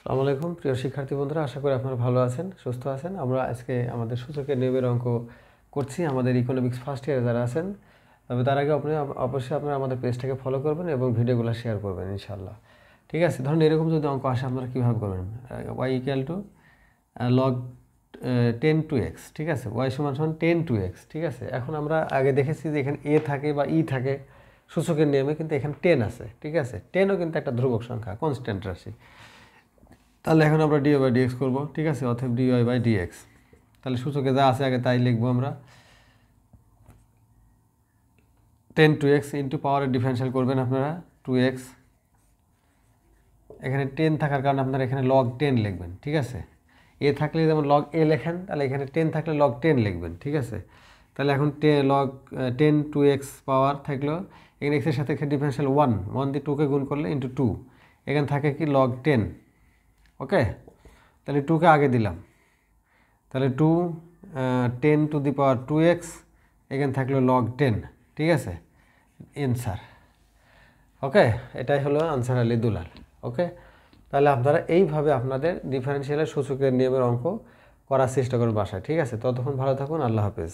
আসসালামু আলাইকুম প্রিয় শিক্ষার্থী বন্ধুরা, আশা করি আপনারা ভালো আছেন, সুস্থ আছেন। আমরা আজকে আমাদের সূচকের নিয়মের অঙ্ক করছি আমাদের ইকোনমিক্স ফার্স্ট ইয়ারে যারা আছেন। তবে তার আগে আপনি অবশ্যই আপনারা আমাদের পেজটাকে ফলো করবেন এবং ভিডিওগুলো শেয়ার করবেন ইনশাআল্লাহ। ঠিক আছে, ধরুন এরকম যদি অঙ্ক আসে আপনারা কীভাবে করবেন? Y equal to log 10 to x, ঠিক আছে, ওয়াই সমান সমান 10 to x, ঠিক আছে। এখন আমরা আগে দেখেছি যে এখানে এ থাকে বা ই থাকে সূচকের নিয়মে, কিন্তু এখানে 10 আছে, ঠিক আছে। 10ও কিন্তু একটা ধ্রুবক সংখ্যা, কনস্ট্যান্ট রাশি। তাহলে এখন আমরা ডিওয়াই বাই ডিএক্স করবো, ঠিক আছে, অতএব ডিওয়াই বাই ডিএক্স। তাহলে সূচকে যা আছে আগে তাই লিখবো আমরা। 10 to x ইন্টু পাওয়ারের ডিফারেন্সিয়াল করবেন আপনারা 2x। এখানে 10 থাকার কারণে আপনারা এখানে লগ 10 লিখবেন, ঠিক আছে। এ থাকলে যেমন লগ এ লেখেন, তাহলে এখানে 10 থাকলে লগ 10 লিখবেন, ঠিক আছে। তাহলে এখন লগ 10 2x পাওয়ার থাকলো, এখানে এক্সের সাথে এখানে ডিফারেন্সিয়াল 1 দিয়ে 2কে গুণ করলে ইন্টু 2, এখানে থাকে কি লগ 10। ওকে, তাহলে 2কে আগে দিলাম, তাহলে 10 টু দি পাওয়ার 2x, এখানে থাকলো লগ 10, ঠিক আছে, অ্যান্সার। ওকে, এটাই হলো আনসার আলী দুলাল। ওকে, তাহলে আপনারা এইভাবে আপনাদের ডিফারেন্সিয়ালের সূচকের নিয়মের অঙ্ক করার চেষ্টা করুন বাসায়, ঠিক আছে। ততক্ষণ ভালো থাকুন, আল্লাহ হাফেজ।